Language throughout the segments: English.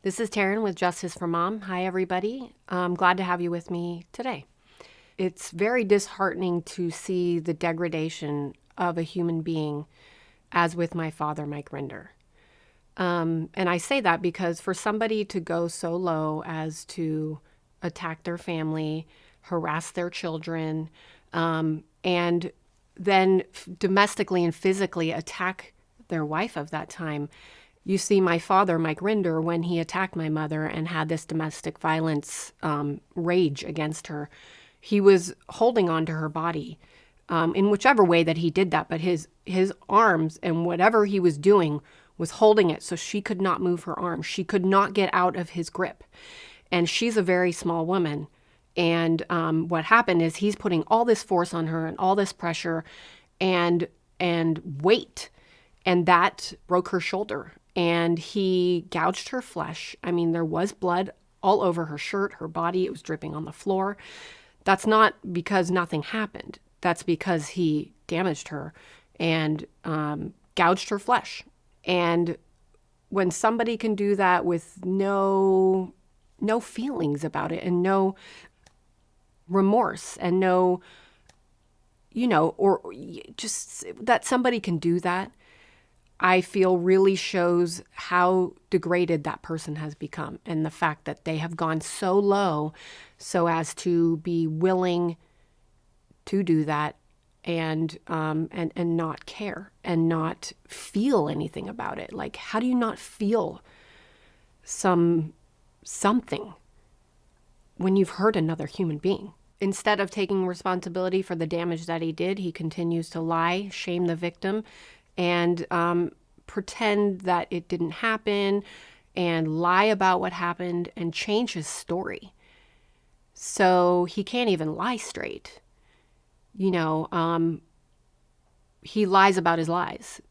This is Taryn with Justice for Mom. Hi, everybody. I'm glad to have you with me today. It's very disheartening to see the degradation of a human being, as with my father, Mike Rinder. And I say that because for somebody to go so low as to attack their family, harass their children, and then domestically and physically attack their wife of that time. You see my father, Mike Rinder, when he attacked my mother and had this domestic violence rage against her, he was holding on to her body in whichever way that he did that. But his arms and whatever he was doing was holding it so she could not move her arms. She could not get out of his grip. And she's a very small woman. And what happened is he's putting all this force on her and all this pressure and weight. And that broke her shoulder. And he gouged her flesh. I mean, there was blood all over her shirt, her body. It was dripping on the floor. That's not because nothing happened. That's because he damaged her and gouged her flesh. And when somebody can do that with no feelings about it and no remorse and no, or just that somebody can do that, I feel really shows how degraded that person has become, and the fact that they have gone so low so as to be willing to do that and not care and not feel anything about it. Like, how do you not feel something when you've hurt another human being? Instead of taking responsibility for the damage that he did, he continues to lie, shame the victim, and pretend that it didn't happen and lie about what happened and change his story. So he can't even lie straight. He lies about his lies.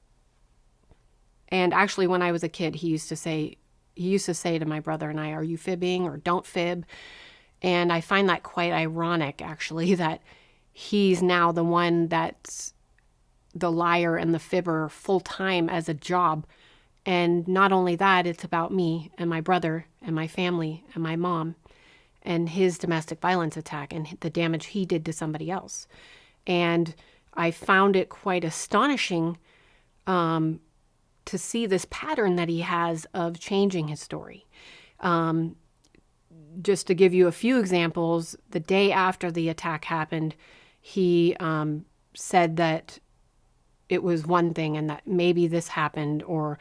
And actually, when I was a kid, he used to say to my brother and I, "Are you fibbing or don't fib?" And I find that quite ironic, actually, that he's now the one that's the liar and the fibber full time as a job. And not only that, it's about me and my brother and my family and my mom and his domestic violence attack and the damage he did to somebody else. And I found it quite astonishing to see this pattern that he has of changing his story. Just to give you a few examples, the day after the attack happened, he said that it was one thing and that maybe this happened, or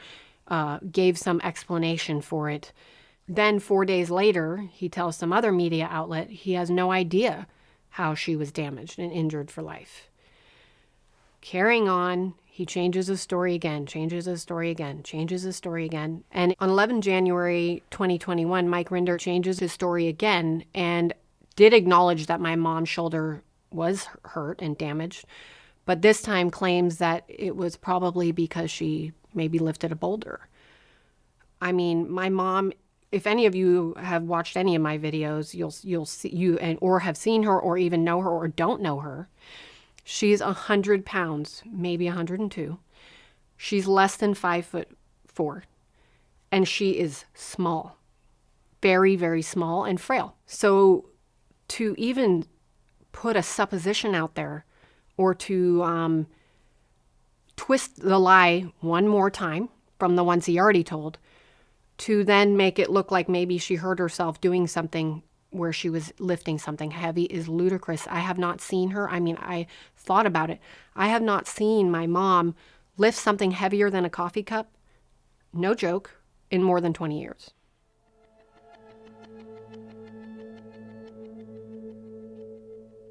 gave some explanation for it. Then 4 days later, he tells some other media outlet he has no idea how she was damaged and injured for life. Carrying on, he changes his story again, changes his story again, changes his story again. And on 11 January 2021, Mike Rinder changes his story again and did acknowledge that my mom's shoulder was hurt and damaged, but this time claims that it was probably because she maybe lifted a boulder. I mean, my mom, if any of you have watched any of my videos, you'll see or have seen her or even know her or don't know her. She's 100 pounds, maybe 102. She's less than 5'4", and she is small, very, very small and frail. So to even put a supposition out there or to twist the lie one more time from the ones he already told, to then make it look like maybe she hurt herself doing something where she was lifting something heavy is ludicrous. I have not seen her. I mean, I thought about it. I have not seen my mom lift something heavier than a coffee cup, no joke, in more than 20 years.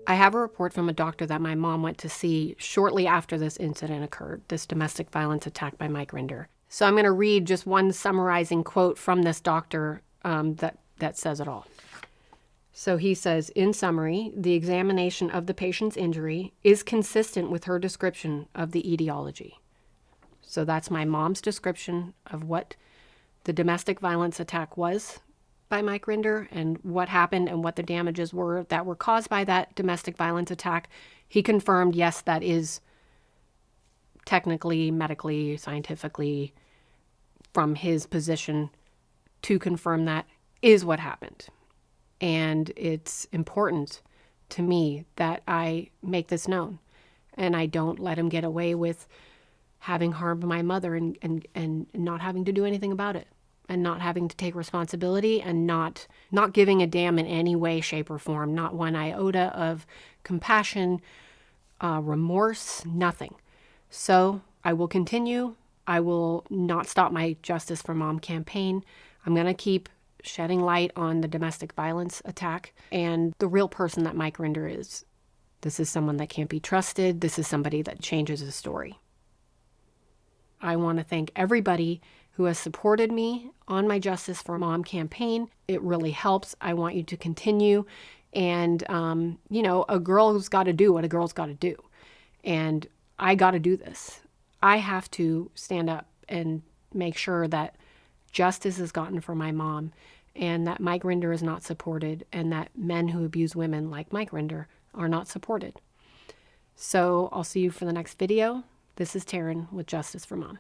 I have a report from a doctor that my mom went to see shortly after this incident occurred, this domestic violence attack by Mike Rinder. So I'm going to read just one summarizing quote from this doctor that says it all. So he says, in summary, the examination of the patient's injury is consistent with her description of the etiology. So that's my mom's description of what the domestic violence attack was by Mike Rinder and what happened and what the damages were that were caused by that domestic violence attack. He confirmed, yes, that is technically, medically, scientifically, from his position to confirm that is what happened. And it's important to me that I make this known and I don't let him get away with having harmed my mother and not having to do anything about it, and not having to take responsibility, and not giving a damn in any way, shape, or form, not one iota of compassion, remorse, nothing. So I will continue. I will not stop my Justice for Mom campaign. I'm going to keep shedding light on the domestic violence attack and the real person that Mike Rinder is. This is someone that can't be trusted. This is somebody that changes a story. I want to thank everybody who has supported me on my Justice for Mom campaign. It really helps. I want you to continue. And, a girl's got to do what a girl's got to do. And I got to do this. I have to stand up and make sure that justice is gotten for my mom, and that Mike Rinder is not supported, and that men who abuse women like Mike Rinder are not supported. So I'll see you for the next video. This is Taryn with Justice for Mom.